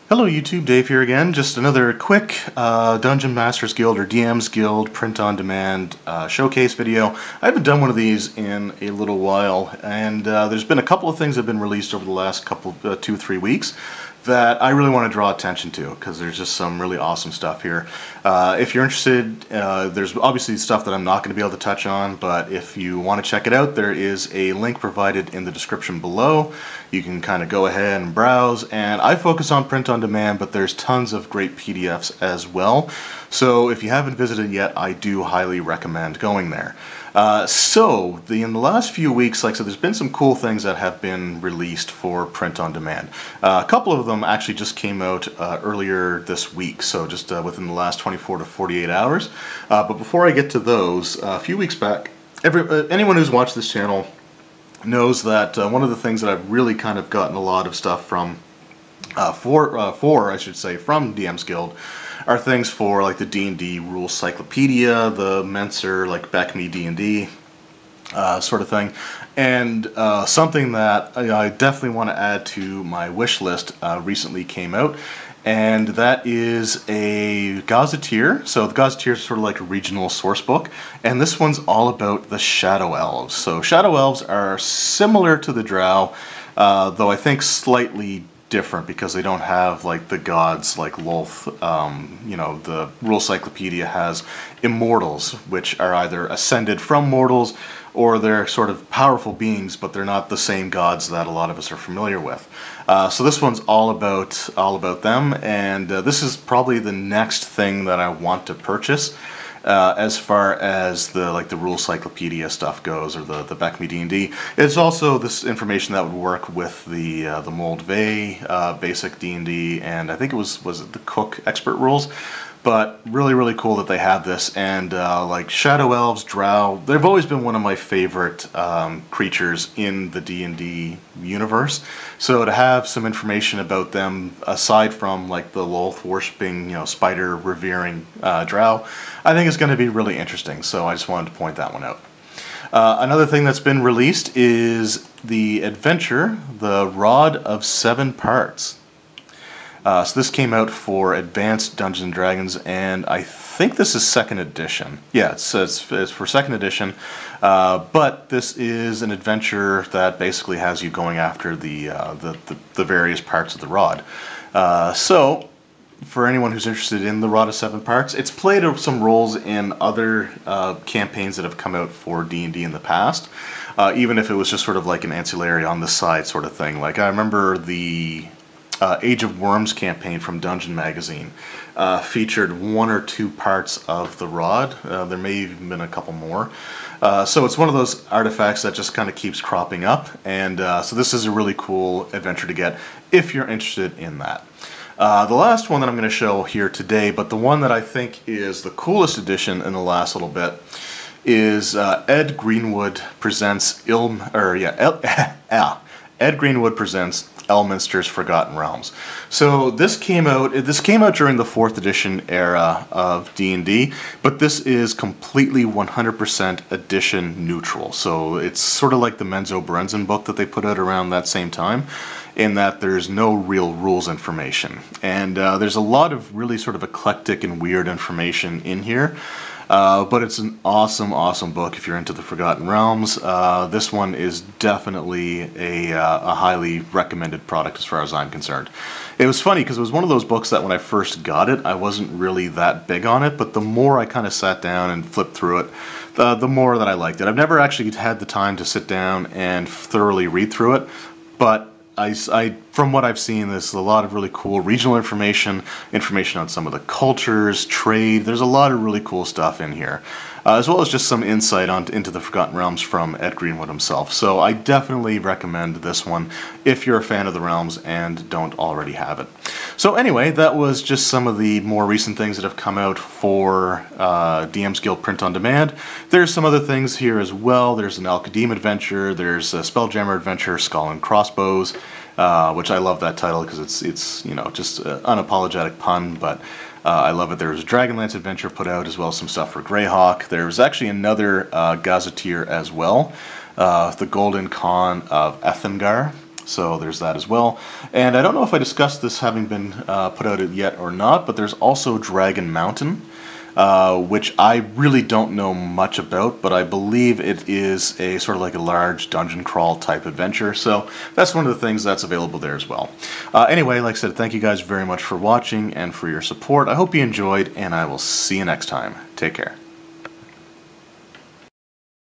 Hello YouTube, Dave here again. Just another quick Dungeon Masters Guild or DM's Guild print-on-demand showcase video. I haven't done one of these in a little while, and there's been a couple of things that have been released over the last couple, 2-3 weeks that I really want to draw attention to, because there's just some really awesome stuff here. If you're interested, there's obviously stuff that I'm not going to be able to touch on, but if you want to check it out, there is a link provided in the description below. You can kind of go ahead and browse, and I focus on print on demand, but there's tons of great PDFs as well. So if you haven't visited yet, I do highly recommend going there. In the last few weeks, like I said, there's been some cool things that have been released for print on demand. A couple of them actually just came out earlier this week, so just within the last 24 to 48 hours. But before I get to those, a few weeks back, anyone who's watched this channel knows that one of the things that I've really kind of gotten a lot of stuff from, from DM's Guild, are things for like the D&D Rules Cyclopedia, the Menser, like Back Me D&D sort of thing, and something that I definitely want to add to my wish list recently came out, and that is a Gazetteer. So the Gazetteer is sort of like a regional source book, and this one's all about the Shadow Elves. So Shadow Elves are similar to the Drow, though I think slightly different because they don't have like the gods like Lolth. The Rule Cyclopedia has immortals, which are either ascended from mortals or they're sort of powerful beings, but they're not the same gods that a lot of us are familiar with. So this one's all about them, and this is probably the next thing that I want to purchase. As far as the Rule Cyclopedia stuff goes, or the Back Me D&D, it's also this information that would work with the Moldvay basic D&D, and I think it was it the Cook Expert Rules. But really cool that they have this, and like Shadow Elves, Drow, they've always been one of my favorite creatures in the D&D universe. So to have some information about them, aside from like the Lolth worshipping, spider revering Drow, I think is going to be really interesting. So I just wanted to point that one out. Another thing that's been released is the adventure, The Rod of Seven Parts. So this came out for Advanced Dungeons & Dragons, and I think this is 2nd edition. Yeah, it's for 2nd edition, but this is an adventure that basically has you going after the various parts of the rod. So, for anyone who's interested in the Rod of Seven Parts, it's played some roles in other campaigns that have come out for D&D in the past, even if it was just sort of like an ancillary on the side sort of thing. Like I remember the Age of Worms campaign from Dungeon Magazine featured 1 or 2 parts of the rod. There may have even been a couple more. So it's one of those artifacts that just kind of keeps cropping up, and so this is a really cool adventure to get if you're interested in that. The last one that I'm going to show here today, but the one that I think is the coolest addition in the last little bit, is Ed Greenwood presents Ed Greenwood presents Elminster's Forgotten Realms. So this came out during the 4th edition era of D&D, but this is completely 100% edition neutral. So it's sort of like the Menzo Berenzon book that they put out around that same time, in that there's no real rules information. And there's a lot of really sort of eclectic and weird information in here. But it's an awesome book if you're into the Forgotten Realms. This one is definitely a highly recommended product as far as I'm concerned. It was funny because it was one of those books that when I first got it, I wasn't really that big on it, but the more I kind of sat down and flipped through it, the more that I liked it. I've never actually had the time to sit down and thoroughly read through it, but from what I've seen, there's a lot of really cool regional information on some of the cultures, trade. There's a lot of really cool stuff in here, as well as just some insight into the Forgotten Realms from Ed Greenwood himself. So I definitely recommend this one if you're a fan of the Realms and don't already have it. So anyway, that was just some of the more recent things that have come out for DM's Guild Print on Demand. There's some other things here as well. There's an Al-Qadim adventure. There's a Spelljammer adventure, Skull and Crossbows, which I love that title because it's just an unapologetic pun, but I love it. There was a Dragonlance adventure put out, as well as some stuff for Greyhawk. There was actually another Gazetteer as well, The Golden Khan of Ethengar. So there's that as well. And I don't know if I discussed this having been put out yet or not, but there's also Dragon Mountain, which I really don't know much about, but I believe it is a sort of like a large dungeon crawl type adventure. So that's one of the things that's available there as well. Anyway, like I said, thank you guys very much for watching and for your support. I hope you enjoyed, and I will see you next time. Take care.